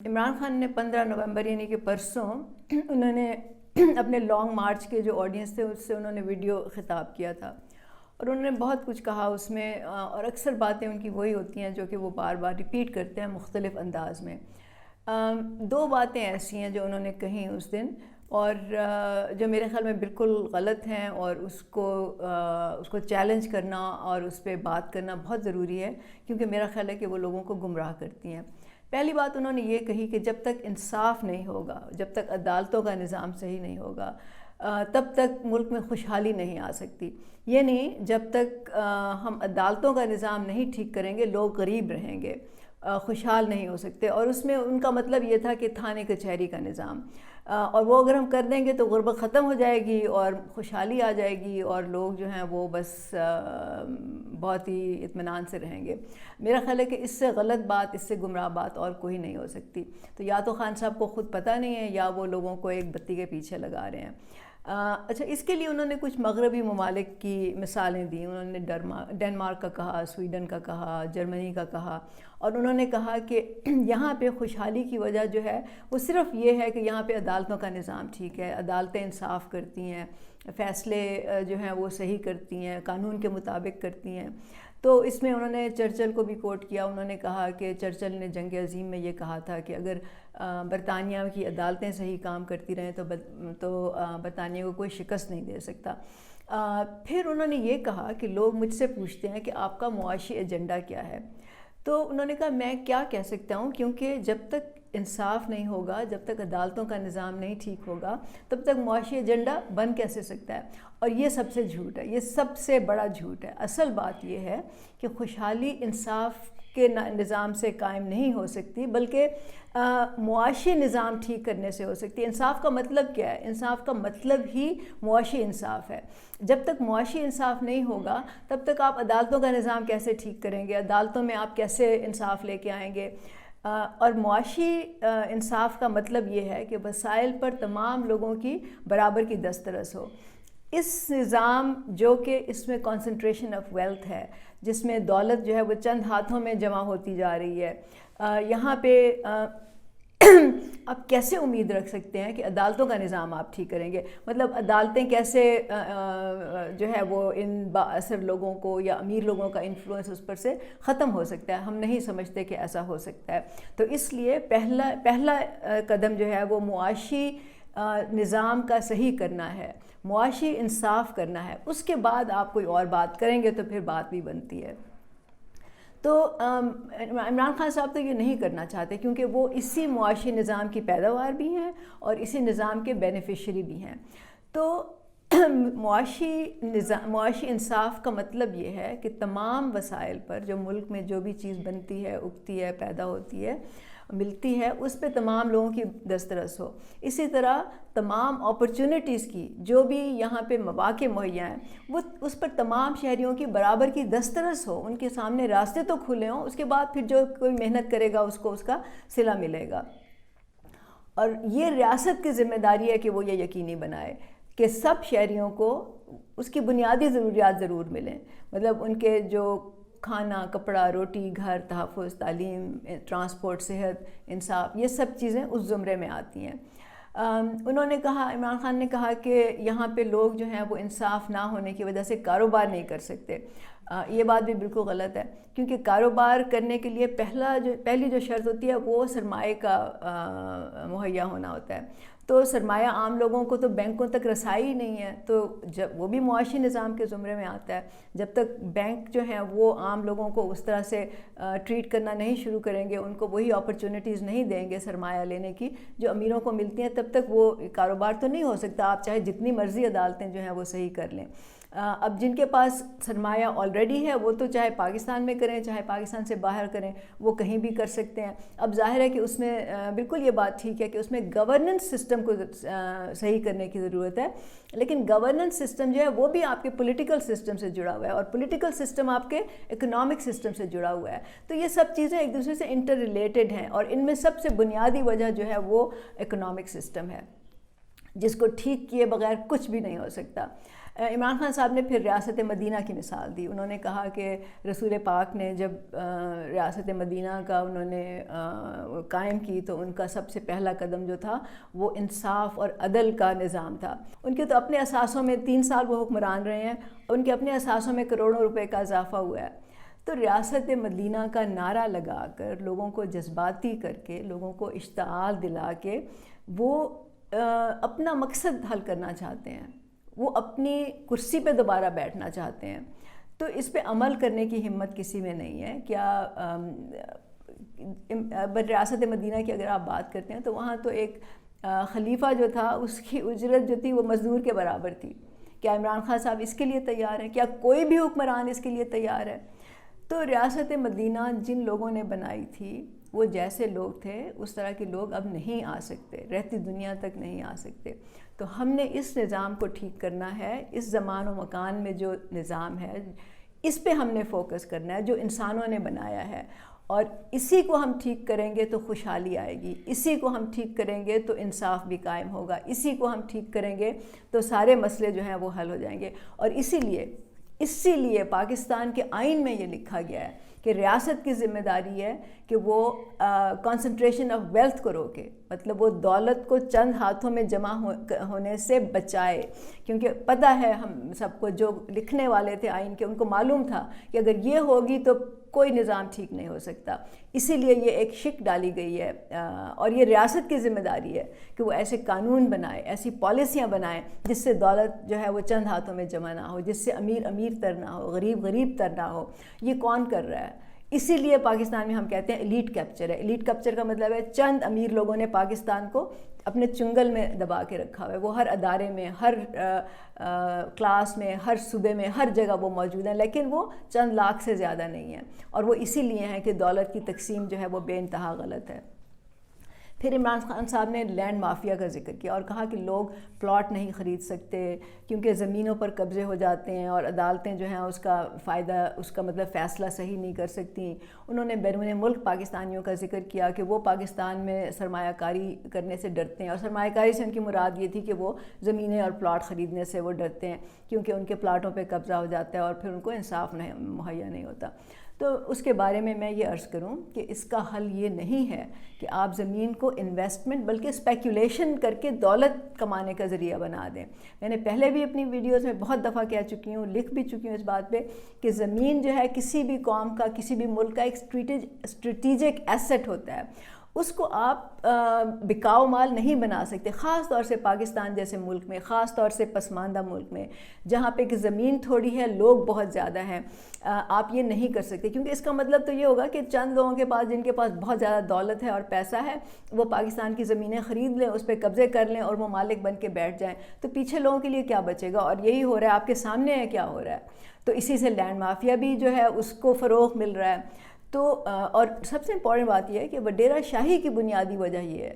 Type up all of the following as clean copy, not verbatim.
عمران خان نے 15 نومبر یعنی کہ پرسوں انہوں نے اپنے لانگ مارچ کے جو آڈینس تھے اس سے انہوں نے ویڈیو خطاب کیا تھا اور انہوں نے بہت کچھ کہا اس میں، اور اکثر باتیں ان کی وہی ہوتی ہیں جو کہ وہ بار بار ریپیٹ کرتے ہیں مختلف انداز میں۔ دو باتیں ایسی ہیں جو انہوں نے کہیں اس دن اور جو میرے خیال میں بالکل غلط ہیں، اور اس کو چیلنج کرنا اور اس پہ بات کرنا بہت ضروری ہے، کیونکہ میرا خیال ہے کہ وہ لوگوں کو گمراہ کرتی ہیں۔ پہلی بات انہوں نے یہ کہی کہ جب تک انصاف نہیں ہوگا، جب تک عدالتوں کا نظام صحیح نہیں ہوگا، تب تک ملک میں خوشحالی نہیں آ سکتی۔ یعنی جب تک ہم عدالتوں کا نظام نہیں ٹھیک کریں گے، لوگ غریب رہیں گے، خوشحال نہیں ہو سکتے۔ اور اس میں ان کا مطلب یہ تھا کہ تھانے کچہری کا نظام، اور وہ اگر ہم کر دیں گے تو غربت ختم ہو جائے گی اور خوشحالی آ جائے گی، اور لوگ جو ہیں وہ بس بہت ہی اطمینان سے رہیں گے۔ میرا خیال ہے کہ اس سے غلط بات، اس سے گمراہ بات اور کوئی نہیں ہو سکتی۔ تو یا تو خان صاحب کو خود پتہ نہیں ہے یا وہ لوگوں کو ایک بتی کے پیچھے لگا رہے ہیں۔ اچھا، اس کے لیے انہوں نے کچھ مغربی ممالک کی مثالیں دیں۔ انہوں نے ڈنمارک کا کہا، سویڈن کا کہا، جرمنی کا کہا، اور انہوں نے کہا کہ یہاں پہ خوشحالی کی وجہ جو ہے وہ صرف یہ ہے کہ یہاں پہ عدالتوں کا نظام ٹھیک ہے، عدالتیں انصاف کرتی ہیں، فیصلے جو ہیں وہ صحیح کرتی ہیں، قانون کے مطابق کرتی ہیں۔ تو اس میں انہوں نے چرچل کو بھی کوٹ کیا۔ انہوں نے کہا کہ چرچل نے جنگ عظیم میں یہ کہا تھا کہ اگر برطانیہ کی عدالتیں صحیح کام کرتی رہیں تو برطانیہ کو کوئی شکست نہیں دے سکتا۔ پھر انہوں نے یہ کہا کہ لوگ مجھ سے پوچھتے ہیں کہ آپ کا معاشی ایجنڈا کیا ہے؟ تو انہوں نے کہا میں کیا کہہ سکتا ہوں، کیونکہ جب تک انصاف نہیں ہوگا، جب تک عدالتوں کا نظام نہیں ٹھیک ہوگا، تب تک معاشی ایجنڈا بن کیسے سکتا ہے؟ اور یہ سب سے جھوٹ ہے، یہ سب سے بڑا جھوٹ ہے۔ اصل بات یہ ہے کہ خوشحالی انصاف کے نظام سے قائم نہیں ہو سکتی، بلکہ معاشی نظام ٹھیک کرنے سے ہو سکتی ہے۔ انصاف کا مطلب کیا ہے؟ انصاف کا مطلب ہی معاشی انصاف ہے۔ جب تک معاشی انصاف نہیں ہوگا تب تک آپ عدالتوں کا نظام کیسے ٹھیک کریں گے؟ عدالتوں میں آپ کیسے انصاف لے کے آئیں گے؟ اور معاشی انصاف کا مطلب یہ ہے کہ وسائل پر تمام لوگوں کی برابر کی دسترس ہو۔ اس نظام جو کہ اس میں کنسنٹریشن آف ویلتھ ہے، جس میں دولت جو ہے وہ چند ہاتھوں میں جمع ہوتی جا رہی ہے، یہاں پہ آپ کیسے امید رکھ سکتے ہیں کہ عدالتوں کا نظام آپ ٹھیک کریں گے؟ مطلب عدالتیں کیسے جو ہے وہ ان با اثر لوگوں کو یا امیر لوگوں کا انفلوئنس اس پر سے ختم ہو سکتا ہے؟ ہم نہیں سمجھتے کہ ایسا ہو سکتا ہے۔ تو اس لیے پہلا قدم جو ہے وہ معاشی نظام کا صحیح کرنا ہے، معاشی انصاف کرنا ہے۔ اس کے بعد آپ کوئی اور بات کریں گے تو پھر بات بھی بنتی ہے۔ تو عمران خان صاحب تو یہ نہیں کرنا چاہتے، کیونکہ وہ اسی معاشی نظام کی پیداوار بھی ہیں اور اسی نظام کے بینیفیشری بھی ہیں۔ تو معاشی انصاف کا مطلب یہ ہے کہ تمام وسائل پر جو ملک میں جو بھی چیز بنتی ہے، اگتی ہے، پیدا ہوتی ہے، ملتی ہے، اس پہ تمام لوگوں کی دسترس ہو۔ اسی طرح تمام اپرچونٹیز کی جو بھی یہاں پہ مواقع مہیا ہیں، وہ اس پر تمام شہریوں کی برابر کی دسترس ہو، ان کے سامنے راستے تو کھلے ہوں، اس کے بعد پھر جو کوئی محنت کرے گا اس کو اس کا صلہ ملے گا۔ اور یہ ریاست کی ذمہ داری ہے کہ وہ یہ یقینی بنائے کہ سب شہریوں کو اس کی بنیادی ضروریات ضرور ملیں، مطلب ان کے جو کھانا، کپڑا، روٹی، گھر، تحفظ، تعلیم، ٹرانسپورٹ، صحت، انصاف، یہ سب چیزیں اس زمرے میں آتی ہیں۔ انہوں نے کہا، عمران خان نے کہا کہ یہاں پہ لوگ جو ہیں وہ انصاف نہ ہونے کی وجہ سے کاروبار نہیں کر سکتے۔ یہ بات بھی بالکل غلط ہے، کیونکہ کاروبار کرنے کے لیے پہلی جو شرط ہوتی ہے وہ سرمایہ کا مہیا ہونا ہوتا ہے۔ تو سرمایہ عام لوگوں کو تو بینکوں تک رسائی ہی نہیں ہے، تو جب وہ بھی معاشی نظام کے زمرے میں آتا ہے۔ جب تک بینک جو ہیں وہ عام لوگوں کو اس طرح سے ٹریٹ کرنا نہیں شروع کریں گے، ان کو وہی اپرچونٹیز نہیں دیں گے سرمایہ لینے کی جو امیروں کو ملتی ہیں، تب تک وہ کاروبار تو نہیں ہو سکتا۔ آپ چاہے جتنی مرضی عدالتیں جو ہیں وہ صحیح کر لیں۔ اب جن کے پاس سرمایہ آلریڈی ہے وہ تو چاہے پاکستان میں کریں چاہے پاکستان سے باہر کریں، وہ کہیں بھی کر سکتے ہیں۔ اب ظاہر ہے کہ اس میں بالکل یہ بات ٹھیک ہے کہ اس میں گورننس سسٹم کو صحیح کرنے کی ضرورت ہے، لیکن گورننس سسٹم جو ہے وہ بھی آپ کے پولیٹیکل سسٹم سے جڑا ہوا ہے، اور پولیٹیکل سسٹم آپ کے اکنامک سسٹم سے جڑا ہوا ہے۔ تو یہ سب چیزیں ایک دوسرے سے انٹر ریلیٹڈ ہیں، اور ان میں سب سے بنیادی وجہ جو ہے وہ اکنامک سسٹم ہے، جس کو ٹھیک کیے بغیر کچھ بھی نہیں ہو سکتا۔ عمران خان صاحب نے پھر ریاست مدینہ کی مثال دی. انہوں نے کہا کہ رسول پاک نے جب ریاست مدینہ کا انہوں نے قائم کی تو ان کا سب سے پہلا قدم جو تھا وہ انصاف اور عدل کا نظام تھا. ان کے تو اپنے اثاثوں میں 3 سال وہ حکمران رہے ہیں, ان کے اپنے اثاثوں میں کروڑوں روپے کا اضافہ ہوا ہے. تو ریاست مدینہ کا نعرہ لگا کر, لوگوں کو جذباتی کر کے, لوگوں کو اشتعال دلا کے وہ اپنا مقصد حل کرنا چاہتے ہیں, وہ اپنی کرسی پہ دوبارہ بیٹھنا چاہتے ہیں. تو اس پہ عمل کرنے کی ہمت کسی میں نہیں ہے. کیا ریاست مدینہ کی اگر آپ بات کرتے ہیں تو وہاں تو ایک خلیفہ جو تھا اس کی اجرت جو تھی وہ مزدور کے برابر تھی. کیا عمران خان صاحب اس کے لیے تیار ہیں؟ کیا کوئی بھی حکمران اس کے لیے تیار ہے؟ تو ریاست مدینہ جن لوگوں نے بنائی تھی وہ جیسے لوگ تھے اس طرح کے لوگ اب نہیں آ سکتے, رہتی دنیا تک نہیں آ سکتے. تو ہم نے اس نظام کو ٹھیک کرنا ہے. اس زمان و مکان میں جو نظام ہے اس پہ ہم نے فوکس کرنا ہے جو انسانوں نے بنایا ہے, اور اسی کو ہم ٹھیک کریں گے تو خوشحالی آئے گی, اسی کو ہم ٹھیک کریں گے تو انصاف بھی قائم ہوگا, اسی کو ہم ٹھیک کریں گے تو سارے مسئلے جو ہیں وہ حل ہو جائیں گے. اور اسی لیے پاکستان کے آئین میں یہ لکھا گیا ہے کہ ریاست کی ذمہ داری ہے کہ وہ کنسنٹریشن آف ویلتھ کو روکے, مطلب وہ دولت کو چند ہاتھوں میں جمع ہونے سے بچائے. کیونکہ پتہ ہے ہم سب کو, جو لکھنے والے تھے آئین کے, ان کو معلوم تھا کہ اگر یہ ہوگی تو کوئی نظام ٹھیک نہیں ہو سکتا. اسی لیے یہ ایک شک ڈالی گئی ہے, اور یہ ریاست کی ذمہ داری ہے کہ وہ ایسے قانون بنائے, ایسی پالیسیاں بنائیں جس سے دولت جو ہے وہ چند ہاتھوں میں جمع نہ ہو, جس سے امیر امیر تر نہ ہو, غریب غریب تر نہ ہو. یہ کون کر رہا ہے؟ اسی لیے پاکستان میں ہم کہتے ہیں ایلیٹ کیپچر ہے. ایلیٹ کیپچر کا مطلب ہے چند امیر لوگوں نے پاکستان کو اپنے چنگل میں دبا کے رکھا ہوا ہے. وہ ہر ادارے میں, ہر کلاس میں, ہر صوبے میں, ہر جگہ وہ موجود ہیں, لیکن وہ چند لاکھ سے زیادہ نہیں ہیں. اور وہ اسی لیے ہیں کہ دولت کی تقسیم جو ہے وہ بے انتہا غلط ہے. پھر عمران خان صاحب نے لینڈ مافیا کا ذکر کیا اور کہا کہ لوگ پلاٹ نہیں خرید سکتے کیونکہ زمینوں پر قبضے ہو جاتے ہیں, اور عدالتیں جو ہیں اس کا فائدہ, اس کا مطلب فیصلہ صحیح نہیں کر سکتی. انہوں نے بیرون ملک پاکستانیوں کا ذکر کیا کہ وہ پاکستان میں سرمایہ کاری کرنے سے ڈرتے ہیں, اور سرمایہ کاری سے ان کی مراد یہ تھی کہ وہ زمینیں اور پلاٹ خریدنے سے وہ ڈرتے ہیں کیونکہ ان کے پلاٹوں پہ قبضہ ہو جاتا ہے اور پھر ان کو انصاف مہیا نہیں ہوتا. تو اس کے بارے میں یہ عرض کروں کہ اس کا حل یہ نہیں ہے کہ آپ زمین کو انویسٹمنٹ بلکہ اسپیکولیشن کر کے دولت کمانے کا ذریعہ بنا دیں. میں نے پہلے بھی اپنی ویڈیوز میں بہت دفعہ کہہ چکی ہوں, لکھ بھی چکی ہوں اس بات پہ کہ زمین جو ہے کسی بھی قوم کا, کسی بھی ملک کا ایک اسٹریٹجک ایسٹ ہوتا ہے. اس کو آپ بکاؤ مال نہیں بنا سکتے, خاص طور سے پاکستان جیسے ملک میں, خاص طور سے پسماندہ ملک میں جہاں پہ کہ زمین تھوڑی ہے, لوگ بہت زیادہ ہیں. آپ یہ نہیں کر سکتے کیونکہ اس کا مطلب تو یہ ہوگا کہ چند لوگوں کے پاس, جن کے پاس بہت زیادہ دولت ہے اور پیسہ ہے, وہ پاکستان کی زمینیں خرید لیں, اس پہ قبضے کر لیں اور وہ مالک بن کے بیٹھ جائیں. تو پیچھے لوگوں کے لیے کیا بچے گا؟ اور یہی ہو رہا ہے, آپ کے سامنے ہے کیا ہو رہا ہے. تو اسی سے لینڈ مافیا بھی جو ہے اس کو فروغ مل رہا ہے. تو اور سب سے امپورٹنٹ بات یہ ہے کہ وڈیرا شاہی کی بنیادی وجہ یہ ہے,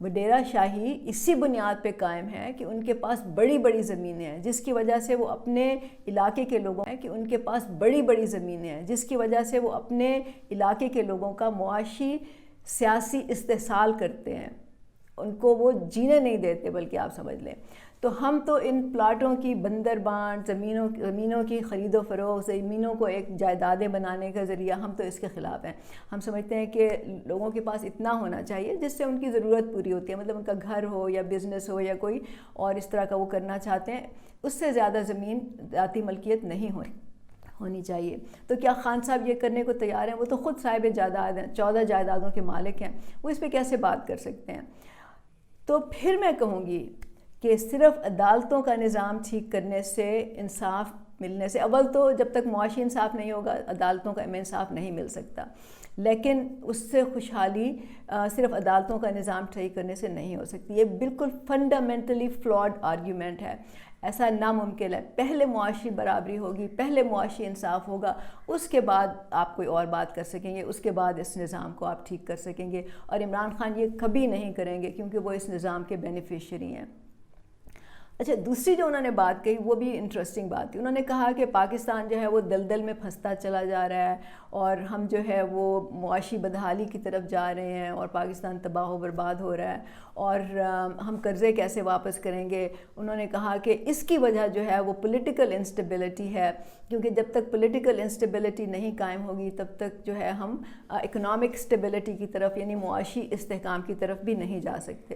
وڈیرا شاہی اسی بنیاد پہ قائم ہے کہ ان کے پاس بڑی بڑی زمینیں ہیں, جس کی وجہ سے وہ اپنے علاقے کے لوگوں کہ ان کے پاس بڑی بڑی زمینیں ہیں جس کی وجہ سے وہ اپنے علاقے کے لوگوں کا معاشی سیاسی استحصال کرتے ہیں, ان کو وہ جینے نہیں دیتے. بلکہ آپ سمجھ لیں تو ہم تو ان پلاٹوں کی بندر بانٹ, زمینوں کی خرید و فروخت, زمینوں کو ایک جائیدادیں بنانے کا ذریعہ, ہم تو اس کے خلاف ہیں. ہم سمجھتے ہیں کہ لوگوں کے پاس اتنا ہونا چاہیے جس سے ان کی ضرورت پوری ہوتی ہے, مطلب ان کا گھر ہو یا بزنس ہو یا کوئی اور اس طرح کا وہ کرنا چاہتے ہیں, اس سے زیادہ زمین ذاتی ملکیت نہیں ہونی چاہیے. تو کیا خان صاحب یہ کرنے کو تیار ہیں؟ وہ تو خود صاحب جائیداد ہیں, 14 جائیدادوں کے مالک ہیں, وہ اس پہ کیسے بات کر سکتے ہیں؟ تو پھر میں کہوں گی کہ صرف عدالتوں کا نظام ٹھیک کرنے سے, انصاف ملنے سے, اول تو جب تک معاشی انصاف نہیں ہوگا عدالتوں کا انصاف نہیں مل سکتا, لیکن اس سے خوشحالی صرف عدالتوں کا نظام ٹھیک کرنے سے نہیں ہو سکتی. یہ بالکل فنڈامنٹلی فلاڈ آرگیومنٹ ہے, ایسا ناممکن ہے. پہلے معاشی برابری ہوگی, پہلے معاشی انصاف ہوگا, اس کے بعد آپ کوئی اور بات کر سکیں گے, اس کے بعد اس نظام کو آپ ٹھیک کر سکیں گے. اور عمران خان یہ کبھی نہیں کریں گے کیونکہ وہ اس نظام کے بینیفیشری ہیں. اچھا, دوسری جو انہوں نے بات کہی وہ بھی انٹرسٹنگ بات تھی. انہوں نے کہا کہ پاکستان جو ہے وہ دلدل میں پھنستا چلا جا رہا ہے اور ہم جو ہے وہ معاشی بدحالی کی طرف جا رہے ہیں اور پاکستان تباہ و برباد ہو رہا ہے اور ہم قرضے کیسے واپس کریں گے. انہوں نے کہا کہ اس کی وجہ جو ہے وہ پولیٹیکل انسٹیبلٹی ہے, کیونکہ جب تک پولیٹیکل انسٹیبلٹی نہیں قائم ہوگی تب تک جو ہے ہم اکنامک اسٹیبلٹی کی طرف یعنی معاشی استحکام کی طرف بھی نہیں جا سکتے.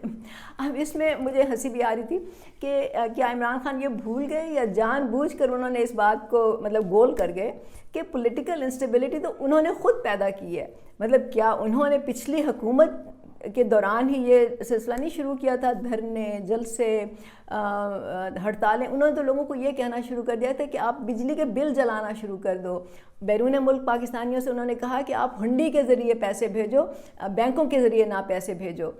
اب اس میں مجھے ہنسی بھی آ رہی تھی کہ کیا عمران خان یہ بھول گئے یا جان بوجھ کر انہوں نے اس بات کو مطلب گول کر گئے کہ پولیٹیکل انسٹیبلٹی تو انہوں نے خود پیدا کی ہے. مطلب کیا انہوں نے پچھلی حکومت کے دوران ہی یہ سلسلہ نہیں شروع کیا تھا, دھرنے, جلسے, ہڑتالیں. انہوں نے تو لوگوں کو یہ کہنا شروع کر دیا تھا کہ آپ بجلی کے بل جلانا شروع کر دو. بیرون ملک پاکستانیوں سے انہوں نے کہا کہ آپ ہنڈی کے ذریعے پیسے بھیجو, بینکوں کے ذریعے نہ پیسے بھیجو.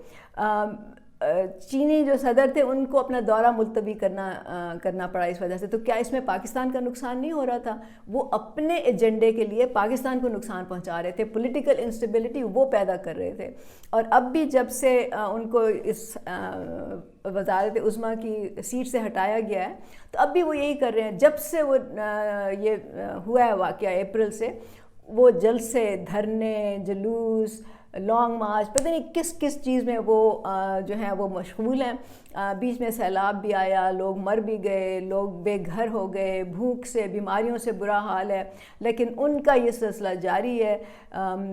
چینی جو صدر تھے ان کو اپنا دورہ ملتوی کرنا پڑا اس وجہ سے. تو کیا اس میں پاکستان کا نقصان نہیں ہو رہا تھا؟ وہ اپنے ایجنڈے کے لیے پاکستان کو نقصان پہنچا رہے تھے, پولیٹیکل انسٹیبلٹی وہ پیدا کر رہے تھے. اور اب بھی جب سے ان کو اس وزارت عظمیٰ کی سیٹ سے ہٹایا گیا ہے تو اب بھی وہ یہی کر رہے ہیں. جب سے وہ یہ ہوا ہے واقعہ اپریل سے, وہ جلسے, دھرنے, جلوس, لانگ مارچ, پتہ نہیں کس کس چیز میں وہ جو ہیں وہ مشغول ہیں. بیچ میں سیلاب بھی آیا, لوگ مر بھی گئے, لوگ بے گھر ہو گئے, بھوک سے, بیماریوں سے برا حال ہے, لیکن ان کا یہ سلسلہ جاری ہے.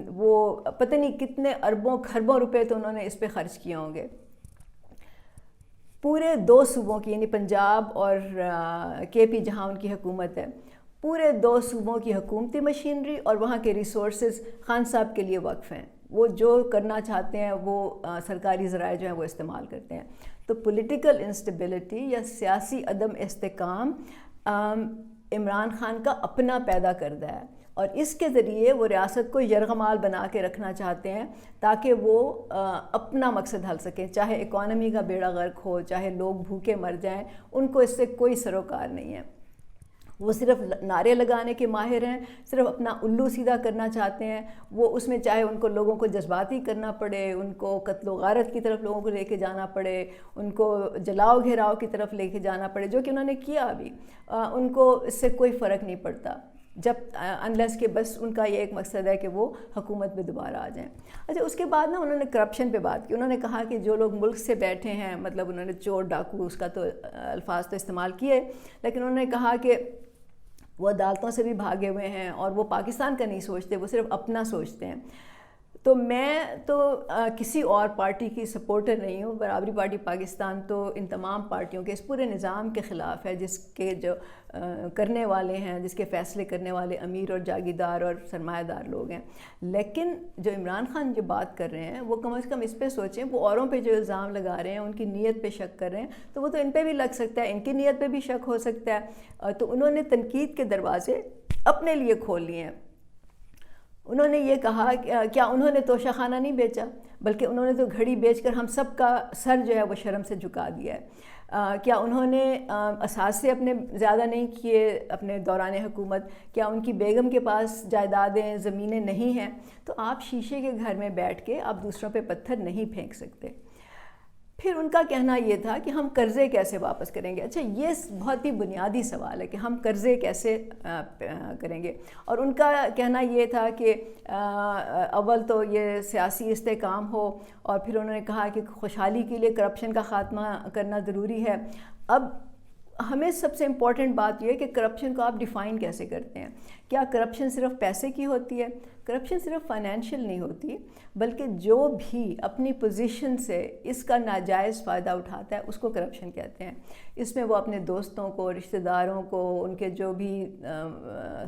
وہ پتہ نہیں کتنے اربوں کھربوں روپے تو انہوں نے اس پہ خرچ کیے ہوں گے. پورے 2 صوبوں کی یعنی پنجاب اور کے پی جہاں ان کی حکومت ہے, پورے 2 صوبوں کی حکومتی مشینری اور وہاں کے ریسورسز خان صاحب کے لیے وقف ہیں. وہ جو کرنا چاہتے ہیں وہ سرکاری ذرائع جو ہیں وہ استعمال کرتے ہیں. تو پولیٹیکل انسٹیبلٹی یا سیاسی عدم استحکام عمران خان کا اپنا پیدا کردہ ہے, اور اس کے ذریعے وہ ریاست کو یرغمال بنا کے رکھنا چاہتے ہیں تاکہ وہ اپنا مقصد حل سکیں. چاہے اکانومی کا بیڑا غرق ہو, چاہے لوگ بھوکے مر جائیں, ان کو اس سے کوئی سروکار نہیں ہے. وہ صرف نعرے لگانے کے ماہر ہیں, صرف اپنا الو سیدھا کرنا چاہتے ہیں. وہ اس میں چاہے ان کو لوگوں کو جذباتی کرنا پڑے, ان کو قتل و غارت کی طرف لوگوں کو لے کے جانا پڑے, ان کو جلاؤ گھیراؤ کی طرف لے کے جانا پڑے, جو کہ انہوں نے کیا ابھی, ان کو اس سے کوئی فرق نہیں پڑتا جب انلیس کہ بس ان کا یہ ایک مقصد ہے کہ وہ حکومت میں دوبارہ آ جائیں. اچھا, اس کے بعد نا انہوں نے کرپشن پہ بات کی. انہوں نے کہا کہ جو لوگ ملک سے بیٹھے ہیں, مطلب انہوں نے چور ڈاکو اس کا تو الفاظ تو استعمال کیے, لیکن انہوں نے کہا کہ وہ عدالتوں سے بھی بھاگے ہوئے ہیں اور وہ پاکستان کا نہیں سوچتے, وہ صرف اپنا سوچتے ہیں. تو میں تو کسی اور پارٹی کی سپورٹر نہیں ہوں. برابری پارٹی پاکستان تو ان تمام پارٹیوں کے اس پورے نظام کے خلاف ہے جس کے جو کرنے والے ہیں, جس کے فیصلے کرنے والے امیر اور جاگیردار اور سرمایہ دار لوگ ہیں. لیکن جو عمران خان جو بات کر رہے ہیں وہ کم از کم اس پہ سوچیں. وہ اوروں پہ جو الزام لگا رہے ہیں, ان کی نیت پہ شک کر رہے ہیں, تو وہ تو ان پہ بھی لگ سکتا ہے, ان کی نیت پہ بھی شک ہو سکتا ہے. تو انہوں نے تنقید کے دروازے اپنے لیے کھول لیے ہیں. انہوں نے یہ کہا کیا انہوں نے توشہ خانہ نہیں بیچا, بلکہ انہوں نے تو گھڑی بیچ کر ہم سب کا سر جو ہے وہ شرم سے جھکا دیا ہے. کیا انہوں نے اثاثے اپنے زیادہ نہیں کیے اپنے دوران حکومت؟ کیا ان کی بیگم کے پاس جائیدادیں, زمینیں نہیں ہیں؟ تو آپ شیشے کے گھر میں بیٹھ کے آپ دوسروں پہ پتھر نہیں پھینک سکتے. پھر ان کا کہنا یہ تھا کہ ہم قرضے کیسے واپس کریں گے. اچھا, یہ بہت ہی بنیادی سوال ہے کہ ہم قرضے کیسے کریں گے. اور ان کا کہنا یہ تھا کہ اول تو یہ سیاسی استحکام ہو, اور پھر انہوں نے کہا کہ خوشحالی کے لیے کرپشن کا خاتمہ کرنا ضروری ہے. اب ہمیں سب سے امپورٹنٹ بات یہ ہے کہ کرپشن کو آپ ڈیفائن کیسے کرتے ہیں. کیا کرپشن صرف پیسے کی ہوتی ہے؟ کرپشن صرف فائنینشیل نہیں ہوتی, بلکہ جو بھی اپنی پوزیشن سے اس کا ناجائز فائدہ اٹھاتا ہے اس کو کرپشن کہتے ہیں. اس میں وہ اپنے دوستوں کو, رشتہ داروں کو, ان کے جو بھی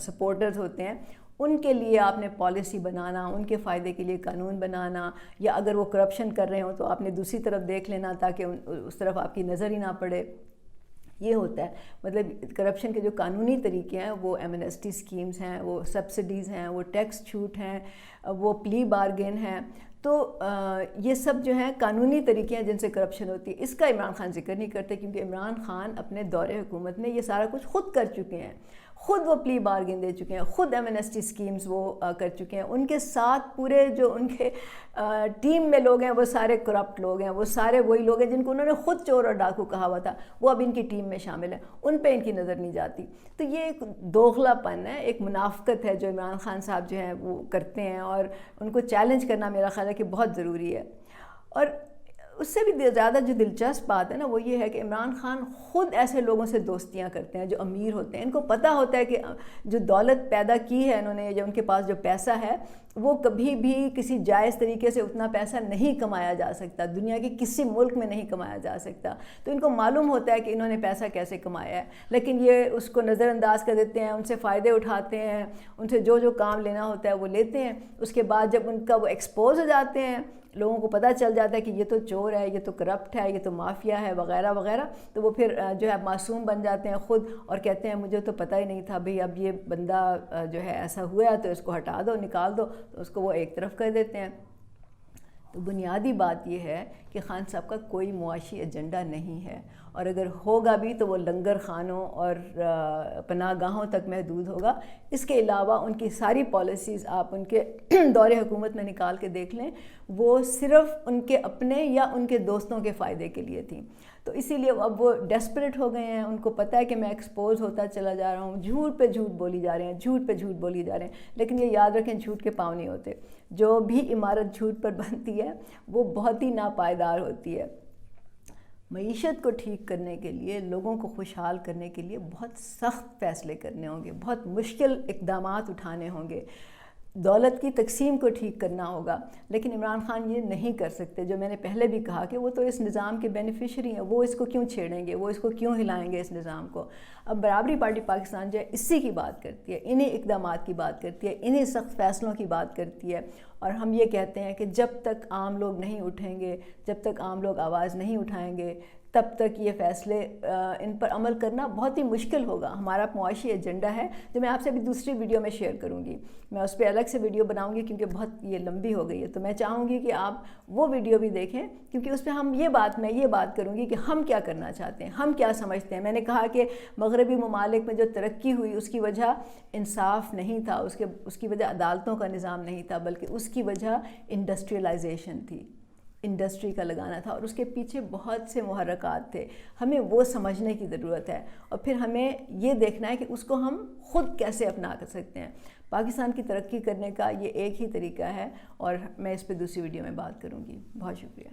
سپورٹرز ہوتے ہیں ان کے لیے آپ نے پالیسی بنانا, ان کے فائدے کے لیے قانون بنانا, یا اگر وہ کرپشن کر رہے ہوں تو آپ نے دوسری طرف دیکھ لینا تاکہ اس طرف آپ کی نظر ہی نہ پڑے. یہ ہوتا ہے. مطلب کرپشن کے جو قانونی طریقے ہیں وہ ایمنسٹی اسکیمز ہیں, وہ سبسڈیز ہیں, وہ ٹیکس چھوٹ ہیں, وہ پلی بارگین ہیں. تو یہ سب جو ہیں قانونی طریقے ہیں جن سے کرپشن ہوتی ہے. اس کا عمران خان ذکر نہیں کرتے کیونکہ عمران خان اپنے دور حکومت میں یہ سارا کچھ خود کر چکے ہیں, خود وہ پلی بارگن دے چکے ہیں، خود ایمنسٹی اسکیمز وہ کر چکے ہیں، ان کے ساتھ پورے جو ان کے ٹیم میں لوگ ہیں وہ سارے کرپٹ لوگ ہیں، وہ سارے وہی لوگ ہیں جن کو انہوں نے خود چور اور ڈاکو کہا ہوا تھا، وہ اب ان کی ٹیم میں شامل ہیں، ان پہ ان کی نظر نہیں جاتی. تو یہ ایک دوغلا پن ہے، ایک منافقت ہے جو عمران خان صاحب جو ہیں وہ کرتے ہیں، اور ان کو چیلنج کرنا میرا خیال ہے کہ بہت ضروری ہے. اور اس سے بھی زیادہ جو دلچسپ بات ہے نا وہ یہ ہے کہ عمران خان خود ایسے لوگوں سے دوستیاں کرتے ہیں جو امیر ہوتے ہیں. ان کو پتہ ہوتا ہے کہ جو دولت پیدا کی ہے انہوں نے، یا ان کے پاس جو پیسہ ہے وہ کبھی بھی کسی جائز طریقے سے اتنا پیسہ نہیں کمایا جا سکتا، دنیا کے کسی ملک میں نہیں کمایا جا سکتا. تو ان کو معلوم ہوتا ہے کہ انہوں نے پیسہ کیسے کمایا ہے، لیکن یہ اس کو نظر انداز کر دیتے ہیں، ان سے فائدے اٹھاتے ہیں، ان سے جو کام لینا ہوتا ہے وہ لیتے ہیں. اس کے بعد جب ان کا وہ ایکسپوز ہو جاتے ہیں، لوگوں کو پتہ چل جاتا ہے کہ یہ تو چور ہے، یہ تو کرپٹ ہے، یہ تو مافیا ہے وغیرہ وغیرہ، تو وہ پھر جو ہے معصوم بن جاتے ہیں خود، اور کہتے ہیں مجھے تو پتہ ہی نہیں تھا بھئی، اب یہ بندہ جو ہے ایسا ہوا تو اس کو ہٹا دو، نکال دو، تو اس کو وہ ایک طرف کر دیتے ہیں. تو بنیادی بات یہ ہے کہ خان صاحب کا کوئی معاشی ایجنڈا نہیں ہے، اور اگر ہوگا بھی تو وہ لنگر خانوں اور پناہ گاہوں تک محدود ہوگا. اس کے علاوہ ان کی ساری پالیسیز آپ ان کے دور حکومت میں نکال کے دیکھ لیں، وہ صرف ان کے اپنے یا ان کے دوستوں کے فائدے کے لیے تھیں. تو اسی لیے اب وہ ڈیسپریٹ ہو گئے ہیں، ان کو پتہ ہے کہ میں ایکسپوز ہوتا چلا جا رہا ہوں، جھوٹ پہ جھوٹ بولی جا رہے ہیں، جھوٹ پہ جھوٹ بولی جا رہے ہیں. لیکن یہ یاد رکھیں جھوٹ کے پاؤں نہیں ہوتے، جو بھی عمارت جھوٹ پر بنتی ہے وہ بہت ہی ناپائیدار ہوتی ہے. معیشت کو ٹھیک کرنے کے لیے، لوگوں کو خوشحال کرنے کے لیے بہت سخت فیصلے کرنے ہوں گے، بہت مشکل اقدامات اٹھانے ہوں گے، دولت کی تقسیم کو ٹھیک کرنا ہوگا. لیکن عمران خان یہ نہیں کر سکتے. جو میں نے پہلے بھی کہا کہ وہ تو اس نظام کے بینیفیشری ہیں، وہ اس کو کیوں چھیڑیں گے، وہ اس کو کیوں ہلائیں گے اس نظام کو. اب برابری پارٹی پاکستان جو ہے اسی کی بات کرتی ہے، انہی اقدامات کی بات کرتی ہے، انہی سخت فیصلوں کی بات کرتی ہے. اور ہم یہ کہتے ہیں کہ جب تک عام لوگ نہیں اٹھیں گے، جب تک عام لوگ آواز نہیں اٹھائیں گے، تب تک یہ فیصلے ان پر عمل کرنا بہت ہی مشکل ہوگا. ہمارا معاشی ایجنڈا ہے جو میں آپ سے ابھی دوسری ویڈیو میں شیئر کروں گی، میں اس پہ الگ سے ویڈیو بناؤں گی کیونکہ بہت یہ لمبی ہو گئی ہے. تو میں چاہوں گی کہ آپ وہ ویڈیو بھی دیکھیں، کیونکہ اس پہ میں یہ بات کروں گی کہ ہم کیا کرنا چاہتے ہیں، ہم کیا سمجھتے ہیں. میں نے کہا کہ مغربی ممالک میں جو ترقی ہوئی اس کی وجہ انصاف نہیں تھا، اس کی وجہ عدالتوں کا نظام نہیں تھا، بلکہ اس کی وجہ انڈسٹریلائزیشن تھی، انڈسٹری کا لگانا تھا، اور اس کے پیچھے بہت سے محرکات تھے. ہمیں وہ سمجھنے کی ضرورت ہے، اور پھر ہمیں یہ دیکھنا ہے کہ اس کو ہم خود کیسے اپنا کر سکتے ہیں. پاکستان کی ترقی کرنے کا یہ ایک ہی طریقہ ہے، اور میں اس پہ دوسری ویڈیو میں بات کروں گی. بہت شکریہ.